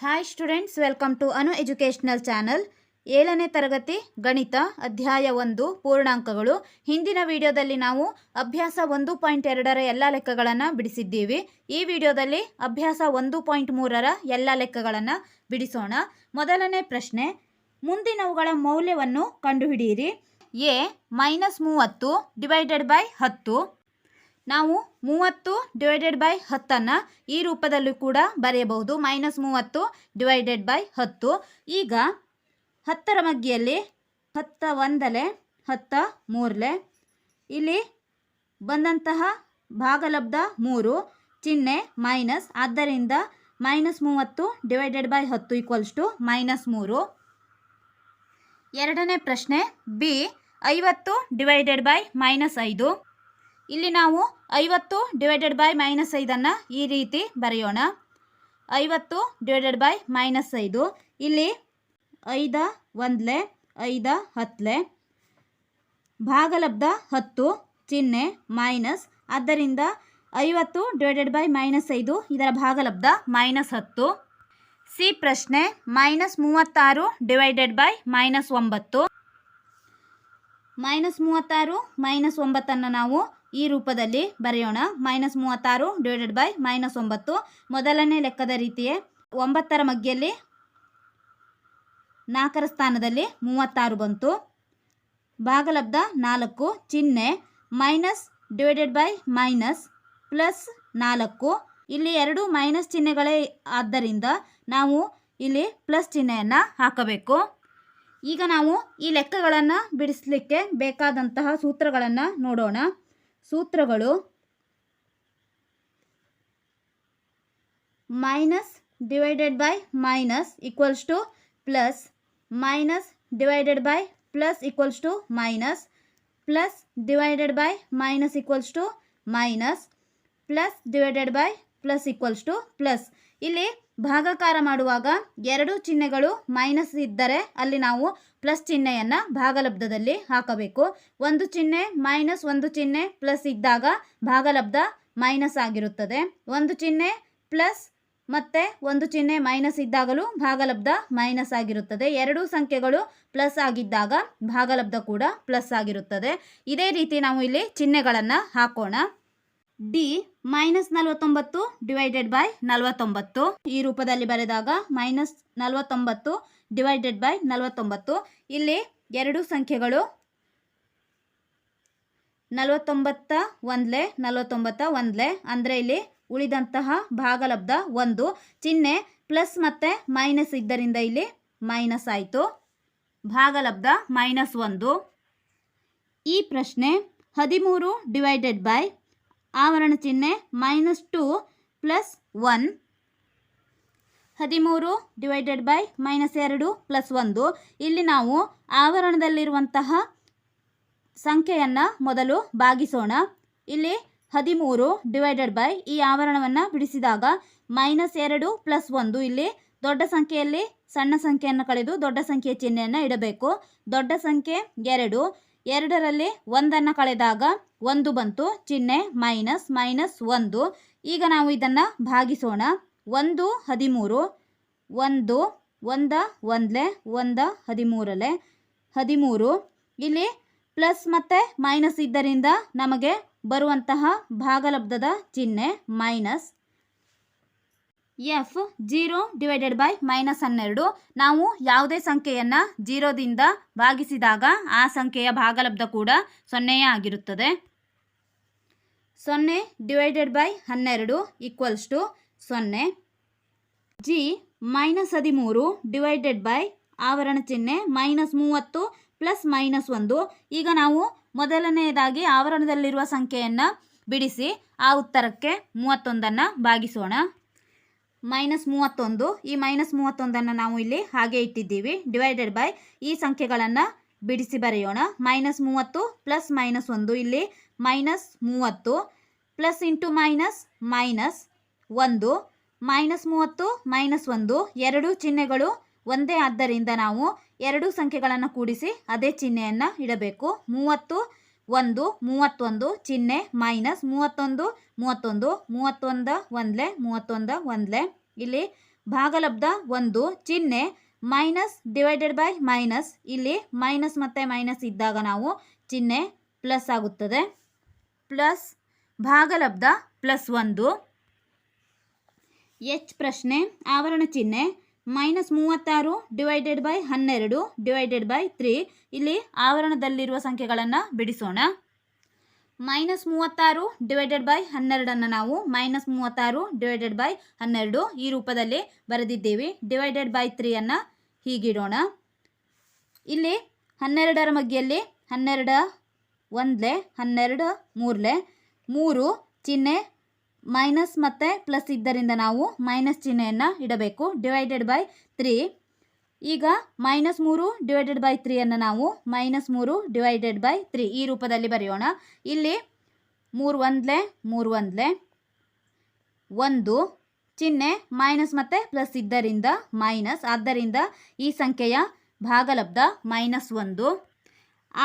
Hi students, welcome to Anu educational channel. 7ನೇ ತರಗತಿ ಗಣಿತ ಅಧ್ಯಾಯ 1 ಪೂರ್ಣಾಂಕಗಳು. ಹಿಂದಿನ ವಿಡಿಯೋದಲ್ಲಿ ನಾವು ಅಭ್ಯಾಸ 1.2ರ ಎಲ್ಲ ಲೆಕ್ಕಗಳನ್ನು ಬಿಡಿಸಿದ್ದೀವಿ. ಈ ವಿಡಿಯೋದಲ್ಲಿ ಅಭ್ಯಾಸ 1.3ರ ಎಲ್ಲ ಲೆಕ್ಕಗಳನ್ನು ಬಿಡಿಸೋಣ. ಮೊದಲನೇ ಪ್ರಶ್ನೆ, ಮುಂದಿನವುಗಳ ಮೌಲ್ಯವನ್ನು ಕಂಡುಹಿಡಿಯಿರಿ. A -30 divided by 10. ನಾವು 30 ಡಿವೈಡೆಡ್ ಬೈ 10 ಈ ರೂಪದಲ್ಲೂ ಕೂಡ ಬರೆಯಬಹುದು. -30 ಡಿವೈಡೆಡ್ ಬೈ 10. ಈಗ 10ರ ಮಗ್ಗಿಯಲ್ಲಿ 10 ಒಂದಲೆ 10 ಮೂರಲೆ, ಇಲ್ಲಿ ಬಂದಂತಹ ಭಾಗಲಬ್ಧ 3, ಚಿಹ್ನೆ ಮೈನಸ್, ಆದ್ದರಿಂದ -30 ಡಿವೈಡೆಡ್ ಬೈ 10 ಈಕ್ವಲ್ಸ್ ಟು -3. ಎರಡನೇ ಪ್ರಶ್ನೆ, ಬಿ 50 ಡಿವೈಡೆಡ್ ಬೈ -5. ಇಲ್ಲಿ ನಾವು 50 ಡಿವೈಡೆಡ್ ಬೈ -5 ಈ ರೀತಿ ಬರೆಯೋಣ. 50 ಡಿವೈಡೆಡ್ ಬೈ -5, ಇಲ್ಲಿ 5 ಒಂದಲೆ 5 ಹತ್ತಲೆ, ಭಾಗಲಬ್ಧ 10, ಚಿಹ್ನೆ ಮೈನಸ್, ಆದ್ದರಿಂದ 50 ಡಿವೈಡೆಡ್ ಬೈ -5 ಇದರ ಭಾಗಲಬ್ಧ -10. ಸಿ ಪ್ರಶ್ನೆ, -36 ಡಿವೈಡೆಡ್ ಬೈ -9. -36 -9 ನಾವು ಈ ರೂಪದಲ್ಲಿ ಬರೆಯೋಣ. -36 ಡಿವೈಡೆಡ್ ಬೈ -9. ಮೊದಲನೇ ಲೆಕ್ಕದ ರೀತಿಯೇ 9ರ ಮಗ್ಗಿಯಲ್ಲಿ 4ರ ಸ್ಥಾನದಲ್ಲಿ 36 ಬಂತು. ಭಾಗಲಬ್ಧ 4, ಚಿಹ್ನೆ minus divided by minus plus 4. ಇಲ್ಲಿ ಎರಡು ಮೈನಸ್ ಚಿಹ್ನೆಗಳೇ ಆದ್ದರಿಂದ ನಾವು ಇಲ್ಲಿ ಪ್ಲಸ್ ಚಿಹ್ನೆಯನ್ನು ಹಾಕಬೇಕು. ಈಗ ನಾವು ಈ ಲೆಕ್ಕಗಳನ್ನು ಬಿಡಿಸಲಿಕ್ಕೆ ಬೇಕಾದಂತಹ ಸೂತ್ರಗಳನ್ನು ನೋಡೋಣ. ಸೂತ್ರಗಳು: minus divided by minus equals to plus, minus divided by plus equals to minus, plus divided by minus equals to minus, plus divided by plus equals to plus. ಇಲ್ಲಿ ಭಾಗಾಕಾರ ಮಾಡುವಾಗ ಎರಡು ಚಿಹ್ನೆಗಳು ಮೈನಸ್ ಇದ್ದರೆ ಅಲ್ಲಿ ನಾವು ಪ್ಲಸ್ ಚಿಹ್ನೆಯನ್ನು ಭಾಗಲಬ್ಧದಲ್ಲಿ ಹಾಕಬೇಕು. ಒಂದು ಚಿಹ್ನೆ ಮೈನಸ್ ಒಂದು ಚಿಹ್ನೆ ಪ್ಲಸ್ ಇದ್ದಾಗ ಭಾಗಲಬ್ಧ ಮೈನಸ್ ಆಗಿರುತ್ತದೆ. ಒಂದು ಚಿಹ್ನೆ ಪ್ಲಸ್ ಮತ್ತು ಒಂದು ಚಿಹ್ನೆ ಮೈನಸ್ ಇದ್ದಾಗಲೂ ಭಾಗಲಬ್ಧ ಮೈನಸ್ ಆಗಿರುತ್ತದೆ. ಎರಡೂ ಸಂಖ್ಯೆಗಳು ಪ್ಲಸ್ ಆಗಿದ್ದಾಗ ಭಾಗಲಬ್ಧ ಕೂಡ ಪ್ಲಸ್ ಆಗಿರುತ್ತದೆ. ಇದೇ ರೀತಿ ನಾವು ಇಲ್ಲಿ ಚಿಹ್ನೆಗಳನ್ನು ಹಾಕೋಣ. ಡಿ -49 ಡಿವೈಡೆಡ್ ಬೈ 49 ಈ ರೂಪದಲ್ಲಿ ಬರೆದಾಗ -49 ಡಿವೈಡೆಡ್ ಬೈ 49. ಇಲ್ಲಿ ಎರಡು ಸಂಖ್ಯೆಗಳು 49 ಒಂದಲೆ 49 ಒಂದಲೆ, ಅಂದರೆ ಇಲ್ಲಿ ಉಳಿದಂತಹ ಭಾಗಲಬ್ಧ 1, ಚಿಹ್ನೆ ಪ್ಲಸ್ ಮತ್ತು ಮೈನಸ್ ಇದ್ದರಿಂದ ಇಲ್ಲಿ ಮೈನಸ್ ಆಯಿತು. ಭಾಗಲಬ್ಧ -1. ಈ ಪ್ರಶ್ನೆ 13 ಡಿವೈಡೆಡ್ ಬೈ ಆವರಣ ಚಿಹ್ನೆ -2 ಪ್ಲಸ್ 1. 13 divided by -2 plus 1. ಇಲ್ಲಿ ನಾವು ಆವರಣದಲ್ಲಿರುವಂತಹ ಸಂಖ್ಯೆಯನ್ನು ಮೊದಲು ಭಾಗಿಸೋಣ. ಇಲ್ಲಿ 13 ಡಿವೈಡೆಡ್ ಬೈ ಈ ಆವರಣವನ್ನು ಬಿಡಿಸಿದಾಗ -2 ಪ್ಲಸ್ 1. ಇಲ್ಲಿ ದೊಡ್ಡ ಸಂಖ್ಯೆಯಲ್ಲಿ ಸಣ್ಣ ಸಂಖ್ಯೆಯನ್ನು ಕಳೆದು ದೊಡ್ಡ ಸಂಖ್ಯೆಯ ಚಿಹ್ನೆಯನ್ನು ಇಡಬೇಕು. ದೊಡ್ಡ ಸಂಖ್ಯೆ 2, 2ರಲ್ಲಿ 1 ಕಳೆದಾಗ 1 ಬಂತು, ಚಿಹ್ನೆ ಮೈನಸ್, -1. ಈಗ ನಾವು ಇದನ್ನು ಭಾಗಿಸೋಣ. 1 13, 1 1 ಒಂದಲೆ 1 13ಲೆ 13. ಇಲ್ಲಿ ಪ್ಲಸ್ ಮತ್ತು ಮೈನಸ್ ಇದ್ದರಿಂದ ನಮಗೆ ಬರುವಂತಹ ಭಾಗಲಬ್ಧದ ಚಿಹ್ನೆ ಮೈನಸ್. F 0 divided by -12. ನಾವು ಯಾವುದೇ ಸಂಖ್ಯೆಯನ್ನು 0ದಿಂದ ಭಾಗಿಸಿದಾಗ ಆ ಸಂಖ್ಯೆಯ ಭಾಗಲಬ್ಧ ಕೂಡ 0 ಆಗಿರುತ್ತದೆ. 0 divided by 12 equals to 0. G -13 divided by ಆವರಣ ಚಿಹ್ನೆ -30 ಪ್ಲಸ್ -1. ಈಗ ನಾವು ಮೊದಲನೆಯದಾಗಿ ಆವರಣದಲ್ಲಿರುವ ಸಂಖ್ಯೆಯನ್ನು ಬಿಡಿಸಿ ಆ ಉತ್ತರಕ್ಕೆ 31 ಭಾಗಿಸೋಣ. -31, ಈ -31 ನಾವು ಇಲ್ಲಿ ಹಾಗೆ ಇಟ್ಟಿದ್ದೀವಿ. ಡಿವೈಡೆಡ್ ಬೈ ಈ ಸಂಖ್ಯೆಗಳನ್ನು ಬಿಡಿಸಿ ಬರೆಯೋಣ. -30 ಪ್ಲಸ್ -1, ಇಲ್ಲಿ -30 ಪ್ಲಸ್ ಇಂಟು ಮೈನಸ್ -1, -30 -1 ಎರಡೂ ಚಿಹ್ನೆಗಳು ಒಂದೇ ಆದ್ದರಿಂದ ನಾವು ಎರಡು ಸಂಖ್ಯೆಗಳನ್ನು ಕೂಡಿಸಿ ಅದೇ ಚಿಹ್ನೆಯನ್ನು ಇಡಬೇಕು. 30 1 31, ಚಿಹ್ನೆ ಮೈನಸ್, 31 31 31 ಒಂದಲೆ 31 ಒಂದಲೆ, ಇಲ್ಲಿ ಭಾಗಲಬ್ಧ 1 ಚಿಹ್ನೆ ಮೈನಸ್ ಡಿವೈಡೆಡ್ ಬೈ ಮೈನಸ್, ಇಲ್ಲಿ ಮೈನಸ್ ಮತ್ತು ಮೈನಸ್ ಇದ್ದಾಗ ನಾವು ಚಿಹ್ನೆ ಪ್ಲಸ್ ಆಗುತ್ತದೆ. ಪ್ಲಸ್ ಭಾಗಲಬ್ಧ +1. ಎಚ್ ಪ್ರಶ್ನೆ ಆವರಣ ಚಿಹ್ನೆ -36 ಡಿವೈಡೆಡ್ ಬೈ 12 ಡಿವೈಡೆಡ್ ಬೈ 3. ಇಲ್ಲಿ ಆವರಣದಲ್ಲಿರುವ ಸಂಖ್ಯೆಗಳನ್ನು ಬಿಡಿಸೋಣ. -36 ಡಿವೈಡೆಡ್ ಬೈ 12 ನಾವು -36 ಡಿವೈಡೆಡ್ ಬೈ 12 ಈ ರೂಪದಲ್ಲಿ ಬರೆದಿದ್ದೇವೆ. Divided by 3 ಹೀಗಿಡೋಣ. ಇಲ್ಲಿ 12ರ ಮಧ್ಯೆಯಲ್ಲಿ 12 1 12 3 3 ಚಿಹ್ನೆ ಮೈನಸ್ ಮತ್ತು ಪ್ಲಸ್ ಇದ್ದರಿಂದ ನಾವು ಮೈನಸ್ ಚಿಹ್ನೆಯನ್ನು ಇಡಬೇಕು. Divided by 3. ಈಗ -3 ಡಿವೈಡೆಡ್ ಬೈ 3 ನಾವು -3 ಡಿವೈಡೆಡ್ ಬೈ 3 ಈ ರೂಪದಲ್ಲಿ ಬರೆಯೋಣ. ಇಲ್ಲಿ 3 1 3 1 1 ಚಿಹ್ನೆ ಮೈನಸ್ ಮತ್ತು ಪ್ಲಸ್ ಇದ್ದರಿಂದ ಮೈನಸ್, ಆದ್ದರಿಂದ ಈ ಸಂಖ್ಯೆಯ ಭಾಗಲಬ್ಧ -1.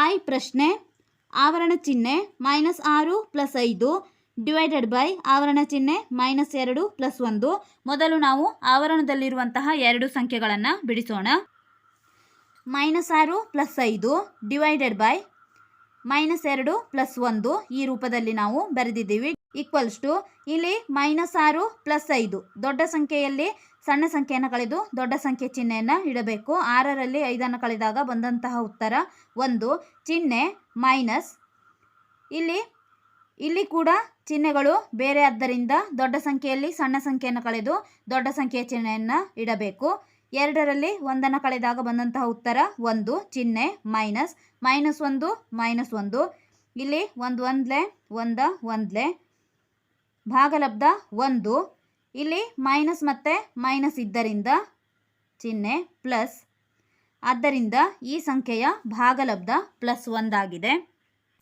ಐ ಪ್ರಶ್ನೆ ಆವರಣ ಚಿಹ್ನೆ -6 + 5 ಡಿವೈಡೆಡ್ ಬೈ ಆವರಣ ಚಿಹ್ನೆ -2 + 1. ಮೊದಲು ನಾವು ಆವರಣದಲ್ಲಿರುವಂತಹ ಎರಡು ಸಂಖ್ಯೆಗಳನ್ನು ಬಿಡಿಸೋಣ. -6 + 5 ಡಿವೈಡೆಡ್ ಬೈ -2 + 1 ಈ ರೂಪದಲ್ಲಿ ನಾವು ಬರೆದಿದ್ದೀವಿ. ಈಕ್ವಲ್ಸ್ ಟು ಇಲ್ಲಿ -6 + 5 ದೊಡ್ಡ ಸಂಖ್ಯೆಯಲ್ಲಿ ಸಣ್ಣ ಸಂಖ್ಯೆಯನ್ನು ಕಳೆದು ದೊಡ್ಡ ಸಂಖ್ಯೆ ಚಿಹ್ನೆಯನ್ನು ಇಡಬೇಕು. 6ರಲ್ಲಿ 5 ಕಳೆದಾಗ ಬಂದಂತಹ ಉತ್ತರ 1. ಚಿಹ್ನೆ ಮೈನಸ್, ಇಲ್ಲಿ ಕೂಡ ಚಿಹ್ನೆಗಳು ಬೇರೆ ಆದ್ದರಿಂದ ದೊಡ್ಡ ಸಂಖ್ಯೆಯಲ್ಲಿ ಸಣ್ಣ ಸಂಖ್ಯೆಯನ್ನು ಕಳೆದು ದೊಡ್ಡ ಸಂಖ್ಯೆಯ ಚಿಹ್ನೆಯನ್ನು ಇಡಬೇಕು. 2ರಲ್ಲಿ 1 ಕಳೆದಾಗ ಬಂದಂತಹ ಉತ್ತರ 1. ಚಿಹ್ನೆ ಮೈನಸ್ -1 -1 ಇಲ್ಲಿ 1 1 1 1 ಭಾಗಲಬ್ಧ 1. ಇಲ್ಲಿ ಮೈನಸ್ ಮತ್ತು ಮೈನಸ್ ಇದ್ದರಿಂದ ಚಿಹ್ನೆ ಪ್ಲಸ್, ಆದ್ದರಿಂದ ಈ ಸಂಖ್ಯೆಯ ಭಾಗಲಬ್ಧ +1 ಆಗಿದೆ.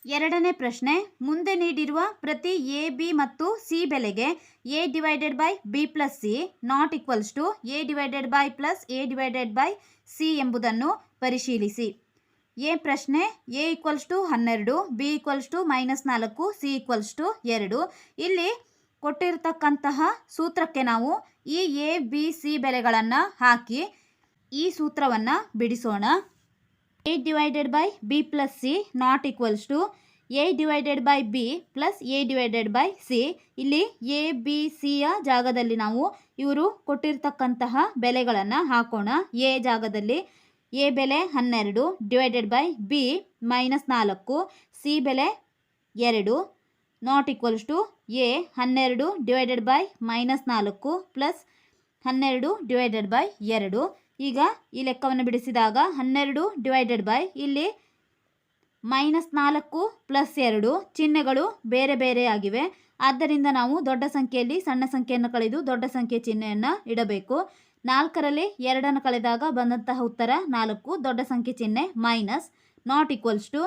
ಎರಡನೇ ಪ್ರಶ್ನೆ ಮುಂದೆ ನೀಡಿರುವ ಪ್ರತಿ ಎ ಬಿ ಮತ್ತು ಸಿ ಬೆಲೆಗೆ a divided by b + c not equals to a divided by plus a divided by c ಎಂಬುದನ್ನು ಪರಿಶೀಲಿಸಿ. ಎ ಪ್ರಶ್ನೆ a = 12, b = -4, c = 2. ಇಲ್ಲಿ ಕೊಟ್ಟಿರತಕ್ಕಂತಹ ಸೂತ್ರಕ್ಕೆ ನಾವು ಈ ಎ ಬಿ ಸಿ ಬೆಲೆಗಳನ್ನು ಹಾಕಿ ಈ ಸೂತ್ರವನ್ನು ಬಿಡಿಸೋಣ. a divided by b + c not equals to a divided by b plus a divided by c. ಇಲ್ಲಿ ಎ ಬಿ ಸಿಯ ಜಾಗದಲ್ಲಿ ನಾವು ಇವರು ಕೊಟ್ಟಿರ್ತಕ್ಕಂತಹ ಬೆಲೆಗಳನ್ನು ಹಾಕೋಣ. ಎ ಜಾಗದಲ್ಲಿ ಎ ಬೆಲೆ 12 ಡಿವೈಡೆಡ್ ಬೈ b -4, ಸಿ ಬೆಲೆ 2 not equals to a 12 divided by -4 plus 12 divided by 2. ಈಗ ಈ ಲೆಕ್ಕವನ್ನು ಬಿಡಿಸಿದಾಗ 12 ಡಿವೈಡೆಡ್ ಬೈ ಇಲ್ಲಿ -4 ಪ್ಲಸ್ 2 ಚಿಹ್ನೆಗಳು ಬೇರೆ ಬೇರೆಯಾಗಿವೆ, ಆದ್ದರಿಂದ ನಾವು ದೊಡ್ಡ ಸಂಖ್ಯೆಯಲ್ಲಿ ಸಣ್ಣ ಸಂಖ್ಯೆಯನ್ನು ಕಳೆದು ದೊಡ್ಡ ಸಂಖ್ಯೆ ಚಿಹ್ನೆಯನ್ನು ಇಡಬೇಕು. 4ರಲ್ಲಿ 2 ಕಳೆದಾಗ ಬಂದಂತಹ ಉತ್ತರ 4, ದೊಡ್ಡ ಸಂಖ್ಯೆ ಚಿಹ್ನೆ minus not equals to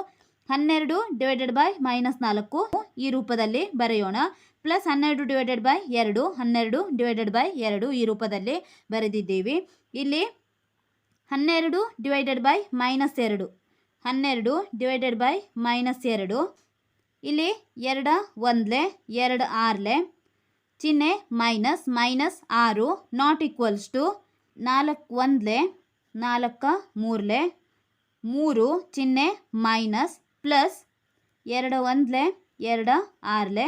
12 divided by -4 ಈ ರೂಪದಲ್ಲಿ ಬರೆಯೋಣ. Plus 12 divided by 2 12 divided by 2 ಈ ರೂಪದಲ್ಲಿ ಬರೆದಿದ್ದೀವಿ. ಇಲ್ಲಿ 12 ಡಿವೈಡೆಡ್ ಬೈ -2 12 ಡಿವೈಡೆಡ್ ಬೈ -2 ಇಲ್ಲಿ 2 1 2 6 ಚಿಹ್ನೆ ಮೈನಸ್ -6 ನಾಟ್ ಈಕ್ವಲ್ಸ್ ಟು 4 1 4 3 3 ಚಿಹ್ನೆ ಮೈನಸ್ ಪ್ಲಸ್ 2 1 2 6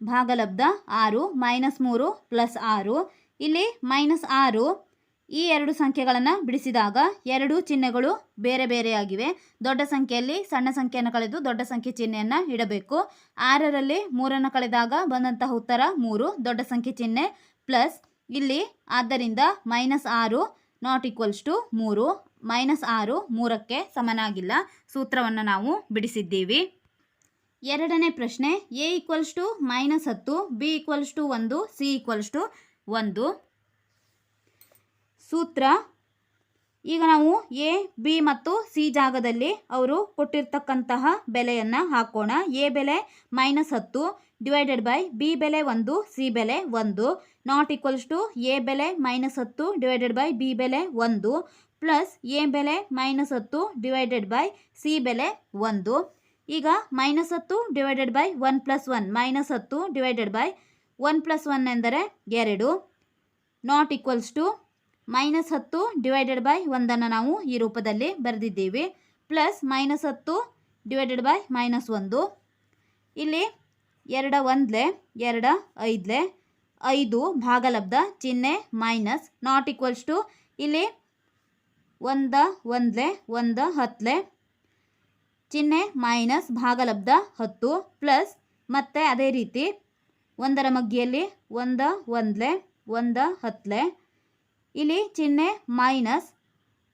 ಭಾಗಲಬ್ಧ 6 -3 ಪ್ಲಸ್ 6 ಇಲ್ಲಿ -6. ಈ ಎರಡು ಸಂಖ್ಯೆಗಳನ್ನು ಬಿಡಿಸಿದಾಗ ಎರಡು ಚಿಹ್ನೆಗಳು ಬೇರೆ ಬೇರೆಯಾಗಿವೆ. ದೊಡ್ಡ ಸಂಖ್ಯೆಯಲ್ಲಿ ಸಣ್ಣ ಸಂಖ್ಯೆಯನ್ನು ಕಳೆದು ದೊಡ್ಡ ಸಂಖ್ಯೆ ಚಿಹ್ನೆಯನ್ನು ಇಡಬೇಕು. 6ರಲ್ಲಿ 3 ಕಳೆದಾಗ ಬಂದಂತಹ ಉತ್ತರ 3, ದೊಡ್ಡ ಸಂಖ್ಯೆ ಚಿಹ್ನೆ ಪ್ಲಸ್ ಇಲ್ಲಿ, ಆದ್ದರಿಂದ -6 ನಾಟ್ ಈಕ್ವಲ್ಸ್ ಟು 3 -6 3ಕ್ಕೆ ಸಮನಾಗಿಲ್ಲ. ಸೂತ್ರವನ್ನು ನಾವು ಬಿಡಿಸಿದ್ದೀವಿ. ಎರಡನೇ ಪ್ರಶ್ನೆ a = -10, b = 1, c = 1. ಸೂತ್ರ ಈಗ ನಾವು ಎ ಬಿ ಮತ್ತು ಸಿ ಜಾಗದಲ್ಲಿ ಅವರು ಕೊಟ್ಟಿರ್ತಕ್ಕಂತಹ ಬೆಲೆಯನ್ನು ಹಾಕೋಣ. ಎ ಬೆಲೆ -10 ಡಿವೈಡೆಡ್ ಬೈ ಬಿ ಬೆಲೆ 1, ಸಿ ಬೆಲೆ 1 ನಾಟ್ ಈಕ್ವಲ್ಸ್ ಟು ಎ ಬೆಲೆ -10 ಡಿವೈಡೆಡ್ ಬೈ ಬಿ ಬೆಲೆ 1 ಪ್ಲಸ್ ಎ ಬೆಲೆ -10 ಡಿವೈಡೆಡ್ ಬೈ ಸಿ ಬೆಲೆ 1. ಈಗ -10 ಡಿವೈಡೆಡ್ ಬೈ 1 + 1 -10 ಡಿವೈಡೆಡ್ ಬೈ 1 + 1 ಎಂದರೆ 2 not equals to -10 divided by 1 ನಾವು ಈ ರೂಪದಲ್ಲಿ ಬರೆದಿದ್ದೀವಿ. Plus -10 divided by -1. ಇಲ್ಲಿ 2 1 2 5 5 ಭಾಗಲಬ್ಧ ಚಿಹ್ನೆ ಮೈನಸ್ ನಾಟ್ ಈಕ್ವಲ್ಸ್ ಟು ಇಲ್ಲಿ 1 1 1 10 ಚಿಹ್ನೆ ಮೈನಸ್ ಭಾಗಲಬ್ಧ 10 ಪ್ಲಸ್ ಮತ್ತೆ ಅದೇ ರೀತಿ 1ರ ಮಗ್ಗಿಯಲ್ಲಿ 1 1 1 10 ಇಲ್ಲಿ ಚಿಹ್ನೆ ಮೈನಸ್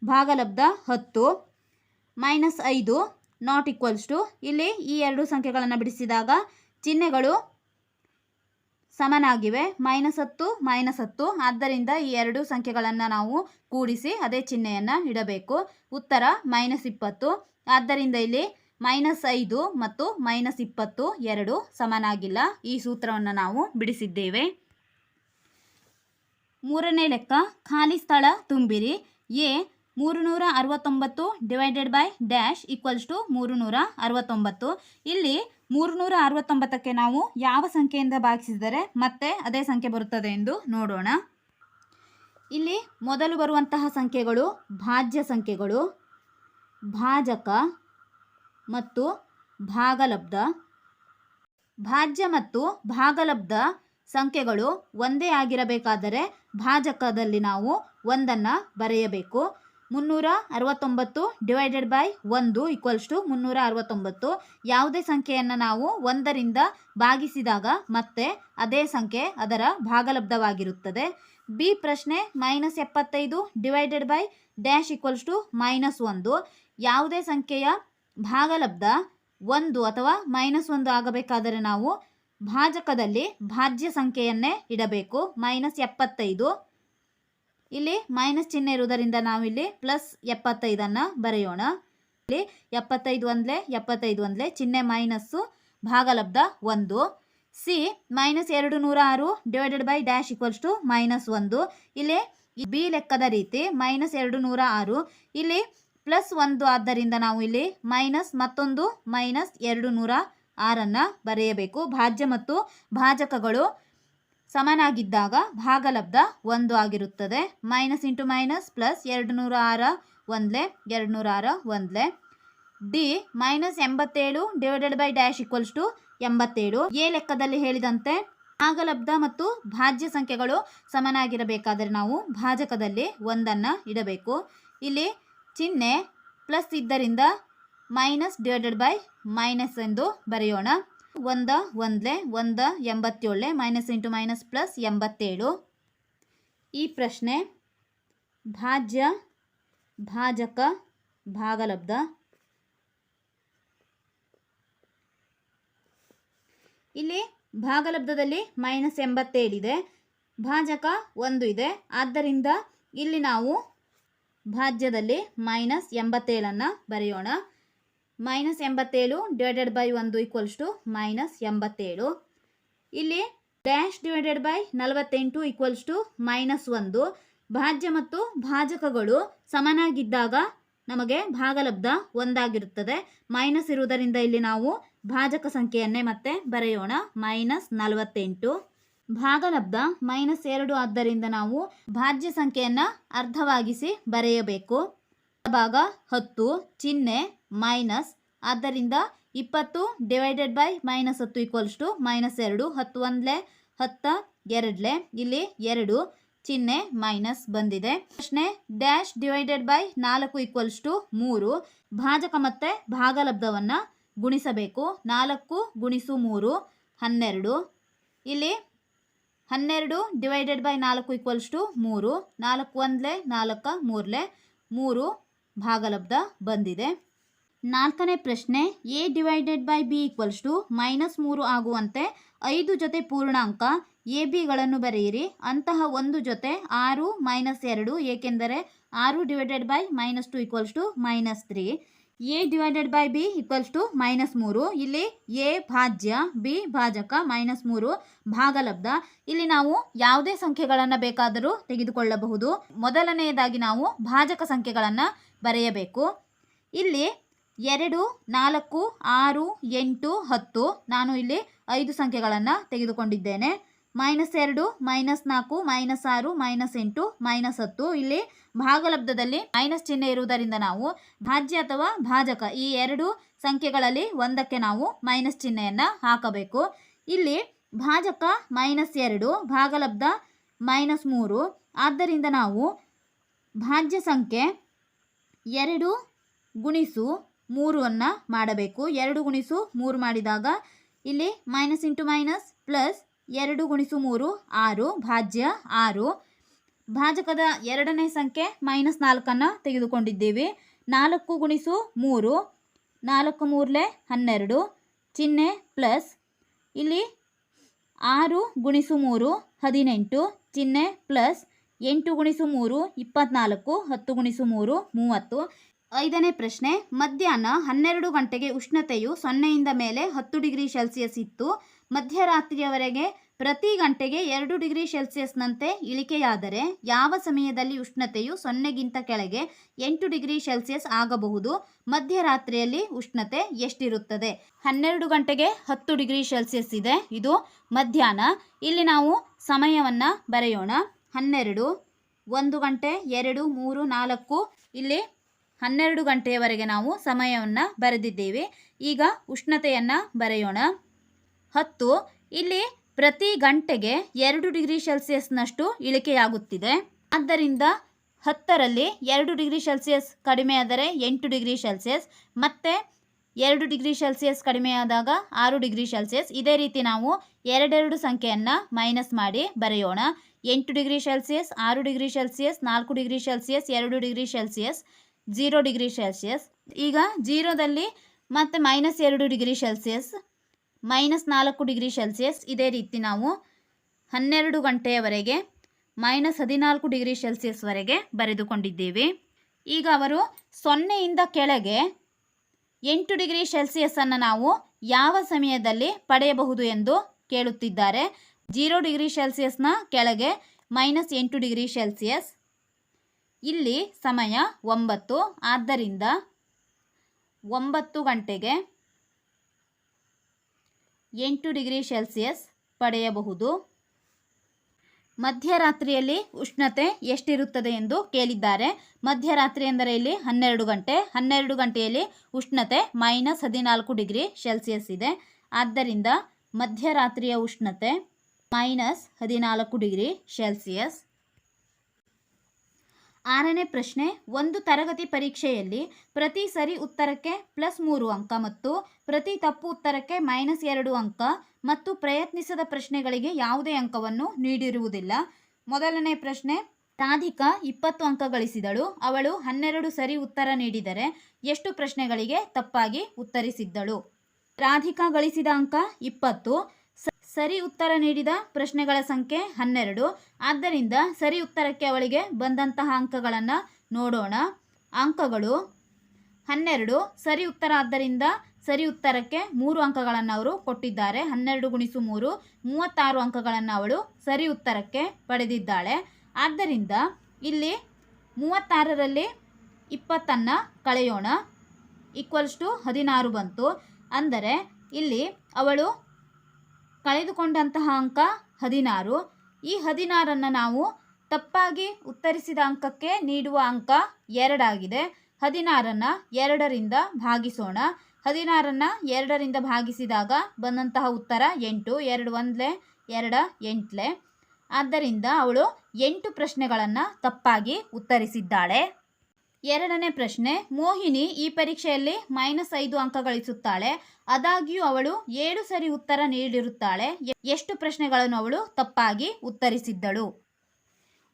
ಭಾಗಲಬ್ಧ 10 -5 ನಾಟ್ ಈಕ್ವಲ್ಸ್ ಟು ಇಲ್ಲಿ ಈ ಎರಡು ಸಂಖ್ಯೆಗಳನ್ನು ಬಿಡಿಸಿದಾಗ ಚಿಹ್ನೆಗಳು ಸಮನಾಗಿವೆ, -10 -10. ಆದ್ದರಿಂದ ಈ ಎರಡು ಸಂಖ್ಯೆಗಳನ್ನು ನಾವು ಕೂಡಿಸಿ ಅದೇ ಚಿಹ್ನೆಯನ್ನು ಇಡಬೇಕು. ಉತ್ತರ -20. ಆದ್ದರಿಂದ ಇಲ್ಲಿ -5 ಮತ್ತು -20 ಎರಡು ಸಮನಾಗಿಲ್ಲ. ಈ ಸೂತ್ರವನ್ನು ನಾವು ಬಿಡಿಸಿದ್ದೇವೆ. ಮೂರನೇ ಲೆಕ್ಕ, ಖಾಲಿ ಸ್ಥಳ ತುಂಬಿರಿ. A 369 divided by dash equals to 369. ಇಲ್ಲಿ 369ಕ್ಕೆ ನಾವು ಯಾವ ಸಂಖ್ಯೆಯಿಂದ ಭಾಗಿಸಿದರೆ ಮತ್ತೆ ಅದೇ ಸಂಖ್ಯೆ ಬರುತ್ತದೆ ಎಂದು ನೋಡೋಣ. ಇಲ್ಲಿ ಮೊದಲು ಬರುವಂತಹ ಸಂಖ್ಯೆಗಳು ಭಾಜ್ಯ ಸಂಖ್ಯೆಗಳು, ಭಾಜಕ ಮತ್ತು ಭಾಗಲಬ್ಧ. ಭಾಜ್ಯ ಮತ್ತು ಭಾಗಲಬ್ಧ ಸಂಖ್ಯೆಗಳು ಒಂದೇ ಆಗಿರಬೇಕಾದರೆ ಭಾಜಕದಲ್ಲಿ ನಾವು 1 ಬರೆಯಬೇಕು. 369 ಡಿವೈಡೆಡ್ ಬೈ 1 ಈಕ್ವಲ್ಸ್ ಟು 369. ಯಾವುದೇ ಸಂಖ್ಯೆಯನ್ನು ನಾವು 1ರಿಂದ ಭಾಗಿಸಿದಾಗ ಮತ್ತೆ ಅದೇ ಸಂಖ್ಯೆ ಅದರ ಭಾಗಲಬ್ಧವಾಗಿರುತ್ತದೆ. ಬಿ ಪ್ರಶ್ನೆ, -75 divided by dash equals to -1. ಯಾವುದೇ ಸಂಖ್ಯೆಯ ಭಾಗಲಬ್ಧ 1 ಅಥವಾ -1 ಆಗಬೇಕಾದರೆ ನಾವು ಭಾಜಕದಲ್ಲಿ ಭಾಜ್ಯ ಸಂಖ್ಯೆಯನ್ನೇ ಇಡಬೇಕು. -75 ಇಲ್ಲಿ ಮೈನಸ್ ಚಿಹ್ನೆ ಇರುವುದರಿಂದ ನಾವಿಲ್ಲಿ +75 ಬರೆಯೋಣ. ಇಲ್ಲಿ 75 1 75 1 ಚಿಹ್ನೆ ಮೈನಸ್ಸು ಭಾಗಲಬ್ಧ 1. C -206 divided by dash equals to -1. ಇಲ್ಲಿ ಬಿ ಲೆಕ್ಕದ ರೀತಿ -206 ಇಲ್ಲಿ +1 ಆದ್ದರಿಂದ ನಾವು ಇಲ್ಲಿ ಮೈನಸ್ ಮತ್ತೊಂದು -206 ಬರೆಯಬೇಕು. ಭಾಜ್ಯ ಮತ್ತು ಭಾಜಕಗಳು ಸಮನಾಗಿದ್ದಾಗ ಭಾಗಲಬ್ಧ 1 ಆಗಿರುತ್ತದೆ. Minus into minus plus 206 1 206 1. D -87 divided by dash equals to 87. A ಲೆಕ್ಕದಲ್ಲಿ ಹೇಳಿದಂತೆ ಭಾಗಲಬ್ಧ ಮತ್ತು ಭಾಜ್ಯ ಸಂಖ್ಯೆಗಳು ಸಮನಾಗಿರಬೇಕಾದರೆ ನಾವು ಭಾಜಕದಲ್ಲಿ 1 ಇಡಬೇಕು. ಇಲ್ಲಿ ಚಿಹ್ನೆ ಪ್ಲಸ್ ಇದ್ದರಿಂದ ಮೈನಸ್ ಡಿವೈಡೆಡ್ ಬೈ ಮೈನಸ್ ಎಂದು ಬರೆಯೋಣ. 1 1 1 87 ಮೈನಸ್ ಇಂಟು ಮೈನಸ್ ಪ್ಲಸ್ 87. ಈ ಪ್ರಶ್ನೆ ಭಾಜ್ಯ, ಭಾಜಕ, ಭಾಗಲಬ್ಧ. ಇಲ್ಲಿ ಭಾಗಲಬ್ಧದಲ್ಲಿ -87 ಇದೆ, ಭಾಜಕ 1 ಇದೆ. ಆದ್ದರಿಂದ ಇಲ್ಲಿ ನಾವು ಭಾಜ್ಯದಲ್ಲಿ -87 ಬರೆಯೋಣ. -87 ಡಿವೈಡೆಡ್ ಬೈ 1 ಈಕ್ವಲ್ಸ್ ಟು -87. ಇಲ್ಲಿ dash divided by 48 equals to -1. ಭಾಜ್ಯ ಮತ್ತು ಭಾಜಕಗಳು ಸಮನಾಗಿದ್ದಾಗ ನಮಗೆ ಭಾಗಲಬ್ಧ 1 ಆಗಿರುತ್ತದೆ. ಮೈನಸ್ ಇರುವುದರಿಂದ ಇಲ್ಲಿ ನಾವು ಭಾಜಕ ಸಂಖ್ಯೆಯನ್ನೇ ಮತ್ತೆ ಬರೆಯೋಣ. -48. ಭಾಗಲಬ್ಧ -2 ಆದ್ದರಿಂದ ನಾವು ಭಾಜ್ಯ ಸಂಖ್ಯೆಯನ್ನು ಅರ್ಧವಾಗಿಸಿ ಬರೆಯಬೇಕು. ಭಾಗ 10 ಚಿಹ್ನೆ ಮೈನಸ್ ಆದ್ದರಿಂದ 20 ಡಿವೈಡೆಡ್ ಬೈ -10 ಈಕ್ವಲ್ಸ್ ಟು -2. 10 1 10 2 ಇಲ್ಲಿ 2 ಚಿಹ್ನೆ ಮೈನಸ್ ಬಂದಿದೆ. ಪ್ರಶ್ನೆ dash divided by 4 equals to 3. ಭಾಜಕ ಮತ್ತು ಭಾಗಲಬ್ಧವನ್ನು ಗುಣಿಸಬೇಕು. 4 × 3 12. ಇಲ್ಲಿ 12 ಡಿವೈಡೆಡ್ ಬೈ 4 ಈಕ್ವಲ್ಸ್ ಟು 3. 4 1 4 3 3 ಭಾಗಲಬ್ಧ ಬಂದಿದೆ. ನಾಲ್ಕನೇ ಪ್ರಶ್ನೆ, A divided by B equals to -3 ಆಗುವಂತೆ 5 ಜೊತೆ ಪೂರ್ಣಾಂಕ ಎ ಬಿಗಳನ್ನು ಬರೆಯಿರಿ. ಅಂತಹ ಒಂದು ಜೊತೆ 6 -2 ಏಕೆಂದರೆ 6 divided by -2 equals to -3. A divided by B equals to -3. ಇಲ್ಲಿ ಎ ಭಾಜ್ಯ, ಬಿ ಭಾಜಕ, -3 ಭಾಗಲಬ್ಧ. ಇಲ್ಲಿ ನಾವು ಯಾವುದೇ ಸಂಖ್ಯೆಗಳನ್ನು ಬೇಕಾದರೂ ತೆಗೆದುಕೊಳ್ಳಬಹುದು. ಮೊದಲನೆಯದಾಗಿ ನಾವು ಭಾಜಕ ಸಂಖ್ಯೆಗಳನ್ನು ಬರೆಯಬೇಕು. ಇಲ್ಲಿ 2 4 6 8 10 ನಾನು ಇಲ್ಲಿ 5 ಸಂಖ್ಯೆಗಳನ್ನು ತೆಗೆದುಕೊಂಡಿದ್ದೇನೆ. -2 -4 -6 -8 -10. ಇಲ್ಲಿ ಭಾಗಲಬ್ಧದಲ್ಲಿ ಮೈನಸ್ ಚಿಹ್ನೆ ಇರುವುದರಿಂದ ನಾವು ಭಾಜ್ಯ ಅಥವಾ ಭಾಜಕ ಈ ಎರಡು ಸಂಖ್ಯೆಗಳಲ್ಲಿ ಒಂದಕ್ಕೆ ನಾವು ಮೈನಸ್ ಚಿಹ್ನೆಯನ್ನು ಹಾಕಬೇಕು. ಇಲ್ಲಿ ಭಾಜಕ -2 ಭಾಗಲಬ್ಧ -3. ಆದ್ದರಿಂದ ನಾವು ಭಾಜ್ಯ ಸಂಖ್ಯೆ 2 ಗುಣಿಸು 3 ಅನ್ನು ಮಾಡಬೇಕು. 2 ಗುಣಿಸು 3 ಮಾಡಿದಾಗ ಇಲ್ಲಿ ಮೈನಸ್ ಇಂಟು ಮೈನಸ್ ಪ್ಲಸ್ 2 ಗುಣಿಸು 3 6 ಭಾಜ್ಯ 6. ಭಾಜಕದ ಎರಡನೇ ಸಂಖ್ಯೆ -4 ತೆಗೆದುಕೊಂಡಿದ್ದೀವಿ. 4 ಗುಣಿಸು 3 4 3 12 ಚಿಹ್ನೆ ಪ್ಲಸ್. ಇಲ್ಲಿ 6 ಗುಣಿಸು 3 18 ಚಿಹ್ನೆ ಪ್ಲಸ್. 8 ಗುಣಿಸು 3 24 10 ಗುಣಿಸು 3 30. ಐದನೇ ಪ್ರಶ್ನೆ, ಮಧ್ಯಾಹ್ನ 12 ಗಂಟೆಗೆ ಉಷ್ಣತೆಯು 0ಯಿಂದ ಮೇಲೆ 10 ಡಿಗ್ರಿ ಸೆಲ್ಸಿಯಸ್ ಇತ್ತು. ಮಧ್ಯರಾತ್ರಿಯವರೆಗೆ ಪ್ರತಿ ಗಂಟೆಗೆ 2 ಡಿಗ್ರಿ ಸೆಲ್ಸಿಯಸ್ನಂತೆ ಇಳಿಕೆಯಾದರೆ ಯಾವ ಸಮಯದಲ್ಲಿ ಉಷ್ಣತೆಯು 0ಗಿಂತ ಕೆಳಗೆ 8 ಡಿಗ್ರಿ ಸೆಲ್ಸಿಯಸ್ ಆಗಬಹುದು? ಮಧ್ಯರಾತ್ರಿಯಲ್ಲಿ ಉಷ್ಣತೆ ಎಷ್ಟಿರುತ್ತದೆ? 12 ಗಂಟೆಗೆ 10 ಡಿಗ್ರಿ ಸೆಲ್ಸಿಯಸ್ ಇದೆ, ಇದು ಮಧ್ಯಾಹ್ನ. ಇಲ್ಲಿ ನಾವು ಸಮಯವನ್ನು ಬರೆಯೋಣ. 12 1 ಗಂಟೆ 2 3 4 ಇಲ್ಲಿ 12 ಗಂಟೆಯವರೆಗೆ ನಾವು ಸಮಯವನ್ನು ಬರೆದಿದ್ದೇವೆ. ಈಗ ಉಷ್ಣತೆಯನ್ನು ಬರೆಯೋಣ. 10 ಇಲ್ಲಿ ಪ್ರತಿ ಗಂಟೆಗೆ 2 ಡಿಗ್ರಿ ಸೆಲ್ಸಿಯಸ್ನಷ್ಟು ಇಳಿಕೆಯಾಗುತ್ತಿದೆ. ಆದ್ದರಿಂದ 10ರಲ್ಲಿ 2 ಡಿಗ್ರಿ ಸೆಲ್ಸಿಯಸ್ ಕಡಿಮೆಯಾದರೆ 8 ಡಿಗ್ರಿ ಸೆಲ್ಸಿಯಸ್, ಮತ್ತೆ 2 ಡಿಗ್ರಿ ಸೆಲ್ಸಿಯಸ್ ಕಡಿಮೆಯಾದಾಗ 6 ಡಿಗ್ರಿ ಸೆಲ್ಸಿಯಸ್. ಇದೇ ರೀತಿ ನಾವು ಎರಡೆರಡು ಸಂಖ್ಯೆಯನ್ನು ಮೈನಸ್ ಮಾಡಿ ಬರೆಯೋಣ. 8 degree Celsius 6 degree Celsius 4 degree Celsius 2 degree Celsius 0 degree Celsius. ಈಗ 0ದಲ್ಲಿ ಮತ್ತೆ -2 ಡಿಗ್ರಿ ಸೆಲ್ಸಿಯಸ್ -4 ಡಿಗ್ರಿ ಸೆಲ್ಸಿಯಸ್. ಇದೇ ರೀತಿ ನಾವು 12 ಗಂಟೆಯವರೆಗೆ -14 ಡಿಗ್ರಿ ಸೆಲ್ಸಿಯಸ್ವರೆಗೆ ಬರೆದುಕೊಂಡಿದ್ದೇವೆ. ಈಗ ಅವರು 0ಯಿಂದ ಕೆಳಗೆ 8 ಡಿಗ್ರಿ ಸೆಲ್ಸಿಯಸ್ಸನ್ನು ನಾವು ಯಾವ ಸಮಯದಲ್ಲಿ ಪಡೆಯಬಹುದು ಎಂದು ಕೇಳುತ್ತಿದ್ದಾರೆ. 0 ಡಿಗ್ರಿ ಸೆಲ್ಸಿಯಸ್ನ ಕೆಳಗೆ -8 ಡಿಗ್ರಿ ಸೆಲ್ಸಿಯಸ್. ಇಲ್ಲಿ ಸಮಯ 9, ಆದ್ದರಿಂದ 9 ಗಂಟೆಗೆ 8 ಡಿಗ್ರಿ ಸೆಲ್ಸಿಯಸ್ ಪಡೆಯಬಹುದು. ಮಧ್ಯರಾತ್ರಿಯಲ್ಲಿ ಉಷ್ಣತೆ ಎಷ್ಟಿರುತ್ತದೆ ಎಂದು ಕೇಳಿದ್ದಾರೆ. ಮಧ್ಯರಾತ್ರಿ ಎಂದರೆ ಇಲ್ಲಿ 12 ಗಂಟೆ. 12 ಗಂಟೆಯಲ್ಲಿ ಉಷ್ಣತೆ -14 ಡಿಗ್ರಿ ಸೆಲ್ಸಿಯಸ್ ಇದೆ. ಆದ್ದರಿಂದ ಮಧ್ಯರಾತ್ರಿಯ ಉಷ್ಣತೆ -14 ಡಿಗ್ರಿ ಸೆಲ್ಸಿಯಸ್. ಆರನೇ ಪ್ರಶ್ನೆ, ಒಂದು ತರಗತಿ ಪರೀಕ್ಷೆಯಲ್ಲಿ ಪ್ರತಿ ಸರಿ ಉತ್ತರಕ್ಕೆ +3 ಅಂಕ ಮತ್ತು ಪ್ರತಿ ತಪ್ಪು ಉತ್ತರಕ್ಕೆ -2 ಅಂಕ ಮತ್ತು ಪ್ರಯತ್ನಿಸದ ಪ್ರಶ್ನೆಗಳಿಗೆ ಯಾವುದೇ ಅಂಕವನ್ನು ನೀಡಿರುವುದಿಲ್ಲ. ಮೊದಲನೇ ಪ್ರಶ್ನೆ, ರಾಧಿಕಾ 20 ಅಂಕ ಗಳಿಸಿದಳು. ಅವಳು 12 ಸರಿ ಉತ್ತರ ನೀಡಿದರೆ ಎಷ್ಟು ಪ್ರಶ್ನೆಗಳಿಗೆ ತಪ್ಪಾಗಿ ಉತ್ತರಿಸಿದ್ದಳು? ರಾಧಿಕಾ ಗಳಿಸಿದ ಅಂಕ 20, ಸರಿ ಉತ್ತರ ನೀಡಿದ ಪ್ರಶ್ನೆಗಳ ಸಂಖ್ಯೆ 12. ಆದ್ದರಿಂದ ಸರಿ ಉತ್ತರಕ್ಕೆ ಅವಳಿಗೆ ಬಂದಂತಹ ಅಂಕಗಳನ್ನು ನೋಡೋಣ. ಅಂಕಗಳು 12 ಸರಿ ಉತ್ತರ, ಆದ್ದರಿಂದ ಸರಿ ಉತ್ತರಕ್ಕೆ 3 ಅಂಕಗಳನ್ನು ಅವರು ಕೊಟ್ಟಿದ್ದಾರೆ. 12 ಗುಣಿಸು 3 36 ಅಂಕಗಳನ್ನು ಅವಳು ಸರಿ ಉತ್ತರಕ್ಕೆ ಪಡೆದಿದ್ದಾಳೆ. ಆದ್ದರಿಂದ ಇಲ್ಲಿ 36ರಲ್ಲಿ 20 ಕಳೆಯೋಣ, =16 ಬಂತು. ಅಂದರೆ ಇಲ್ಲಿ ಅವಳು ಕಳೆದುಕೊಂಡಂತಹ ಅಂಕ 16. ಈ 16 ನಾವು ತಪ್ಪಾಗಿ ಉತ್ತರಿಸಿದ ಅಂಕಕ್ಕೆ ನೀಡುವ ಅಂಕ 2 ಆಗಿದೆ. 16 2ರಿಂದ ಭಾಗಿಸೋಣ. 16 2ರಿಂದ ಭಾಗಿಸಿದಾಗ ಬಂದಂತಹ ಉತ್ತರ 8. 2 1 2 8. ಆದ್ದರಿಂದ ಅವಳು 8 ಪ್ರಶ್ನೆಗಳನ್ನು ತಪ್ಪಾಗಿ ಉತ್ತರಿಸಿದ್ದಾಳೆ. ಎರಡನೇ ಪ್ರಶ್ನೆ, ಮೋಹಿನಿ ಈ ಪರೀಕ್ಷೆಯಲ್ಲಿ -5 ಅಂಕ ಗಳಿಸುತ್ತಾಳೆ. ಆದಾಗ್ಯೂ ಅವಳು 7 ಸರಿ ಉತ್ತರ ನೀಡಿರುತ್ತಾಳೆ. ಎಷ್ಟು ಪ್ರಶ್ನೆಗಳನ್ನು ಅವಳು ತಪ್ಪಾಗಿ ಉತ್ತರಿಸಿದ್ದಳು?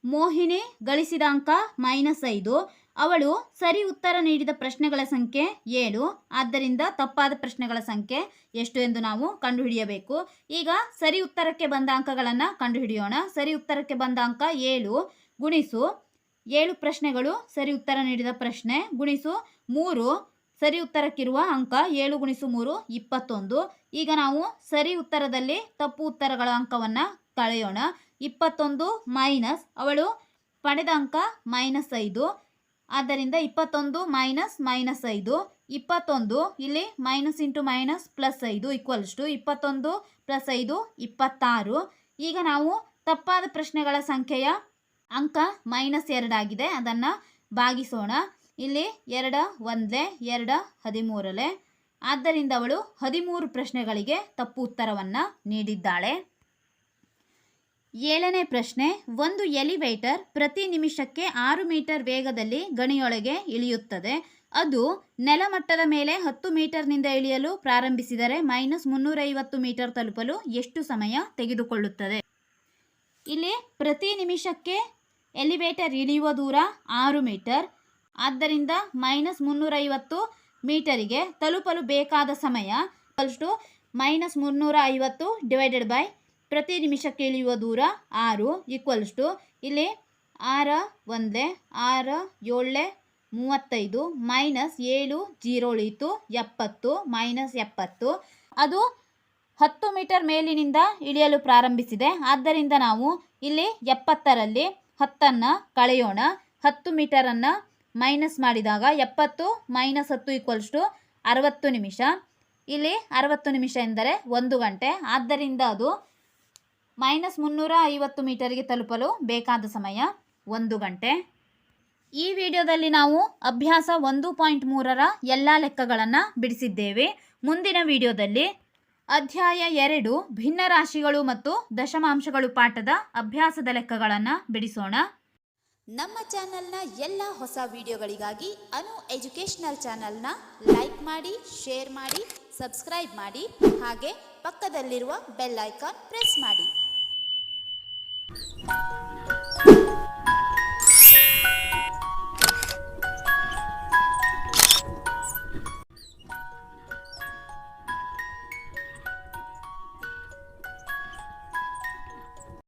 ಮೋಹಿನಿ ಗಳಿಸಿದ ಅಂಕ -5. ಅವಳು ಸರಿ ಉತ್ತರ ನೀಡಿದ ಪ್ರಶ್ನೆಗಳ ಸಂಖ್ಯೆ 7. ಆದ್ದರಿಂದ ತಪ್ಪಾದ ಪ್ರಶ್ನೆಗಳ ಸಂಖ್ಯೆ ಎಷ್ಟು ಎಂದು ನಾವು ಕಂಡುಹಿಡಿಯಬೇಕು. ಈಗ ಸರಿ ಉತ್ತರಕ್ಕೆ ಬಂದ ಅಂಕಗಳನ್ನು ಕಂಡುಹಿಡಿಯೋಣ. ಸರಿ ಉತ್ತರಕ್ಕೆ ಬಂದ ಅಂಕ 7 ಗುಣಿಸು 7 ಪ್ರಶ್ನೆಗಳು ಸರಿ ಉತ್ತರ ನೀಡಿದ ಪ್ರಶ್ನೆ ಗುಣಿಸು 3 ಸರಿ ಉತ್ತರಕ್ಕಿರುವ ಅಂಕ. 7 ಗುಣಿಸು 3 21. ಈಗ ನಾವು ಸರಿ ಉತ್ತರದಲ್ಲಿ ತಪ್ಪು ಉತ್ತರಗಳ ಅಂಕವನ್ನು ಕಳೆಯೋಣ. 21 ಮೈನಸ್ ಅವಳು ಪಡೆದ ಅಂಕ -5. ಆದ್ದರಿಂದ 21 -5. 21 ಇಲ್ಲಿ -× -+5 = 21 + 5 26. ಈಗ ನಾವು ತಪ್ಪಾದ ಪ್ರಶ್ನೆಗಳ ಸಂಖ್ಯೆಯ ಅಂಕ -2 ಆಗಿದೆ. ಅದನ್ನು ಭಾಗಿಸೋಣ. ಇಲ್ಲಿ 2 1 2 13. ಆದ್ದರಿಂದ ಅವಳು 13 ಪ್ರಶ್ನೆಗಳಿಗೆ ತಪ್ಪು ಉತ್ತರವನ್ನು ನೀಡಿದ್ದಾಳೆ. 7ನೇ ಪ್ರಶ್ನೆ, ಒಂದು ಎಲಿವೇಟರ್ ಪ್ರತಿ ನಿಮಿಷಕ್ಕೆ 6 ಮೀಟರ್ ವೇಗದಲ್ಲಿ ಗಣಿಯೊಳಗೆ ಇಳಿಯುತ್ತದೆ. ಅದು ನೆಲಮಟ್ಟದ ಮೇಲೆ 10 ಮೀಟರ್ನಿಂದ ಇಳಿಯಲು ಪ್ರಾರಂಭಿಸಿದರೆ -350 ಮೀಟರ್ ತಲುಪಲು ಎಷ್ಟು ಸಮಯ ತೆಗೆದುಕೊಳ್ಳುತ್ತದೆ? ಇಲ್ಲಿ ಪ್ರತಿ ನಿಮಿಷಕ್ಕೆ ಎಲಿವೇಟರ್ ಇಳಿಯುವ ದೂರ 6 ಮೀಟರ್. ಆದ್ದರಿಂದ -350 ಮೀಟರಿಗೆ ತಲುಪಲು ಬೇಕಾದ ಸಮಯ -350 ಡಿವೈಡೆಡ್ ಬೈ ಪ್ರತಿ ನಿಮಿಷಕ್ಕೆ ಇಳಿಯುವ ದೂರ 6 ಇಲ್ಲಿ 6 1 6 7 35 -7 0 ಉಳಿಯಿತು 70 -70. ಅದು 10 ಮೀಟರ್ ಮೇಲಿನಿಂದ ಇಳಿಯಲು ಪ್ರಾರಂಭಿಸಿದೆ. ಆದ್ದರಿಂದ ನಾವು ಇಲ್ಲಿ 70ರಲ್ಲಿ 10ಅನ್ನು ಕಳೆಯೋಣ. 10 ಮೀಟರನ್ನು ಮೈನಸ್ ಮಾಡಿದಾಗ 70 -10 60 ನಿಮಿಷ. ಇಲ್ಲಿ 60 ನಿಮಿಷ ಎಂದರೆ 1 ಗಂಟೆ. ಆದ್ದರಿಂದ ಅದು -350 ಮೀಟರಿಗೆ ತಲುಪಲು ಬೇಕಾದ ಸಮಯ 1 ಗಂಟೆ. ಈ ವಿಡಿಯೋದಲ್ಲಿ ನಾವು ಅಭ್ಯಾಸ 1.3ರ ಎಲ್ಲ ಲೆಕ್ಕಗಳನ್ನು ಬಿಡಿಸಿದ್ದೇವೆ. ಮುಂದಿನ ವಿಡಿಯೋದಲ್ಲಿ ಅಧ್ಯಾಯ 2 ಭಿನ್ನರಾಶಿಗಳು ಮತ್ತು ದಶಮಾಂಶಗಳು ಪಾಠದ ಅಭ್ಯಾಸದ ಲೆಕ್ಕಗಳನ್ನು ಬಿಡಿಸೋಣ. ನಮ್ಮ ಚಾನೆಲ್ನ ಎಲ್ಲ ಹೊಸ ವಿಡಿಯೋಗಳಿಗಾಗಿ ಅನು ಎಜುಕೇಷನಲ್ ಚಾನೆಲ್ನ ಲೈಕ್ ಮಾಡಿ, ಶೇರ್ ಮಾಡಿ, ಸಬ್ಸ್ಕ್ರೈಬ್ ಮಾಡಿ, ಹಾಗೆ ಪಕ್ಕದಲ್ಲಿರುವ ಬೆಲ್ ಐಕಾನ್ ಪ್ರೆಸ್ ಮಾಡಿ.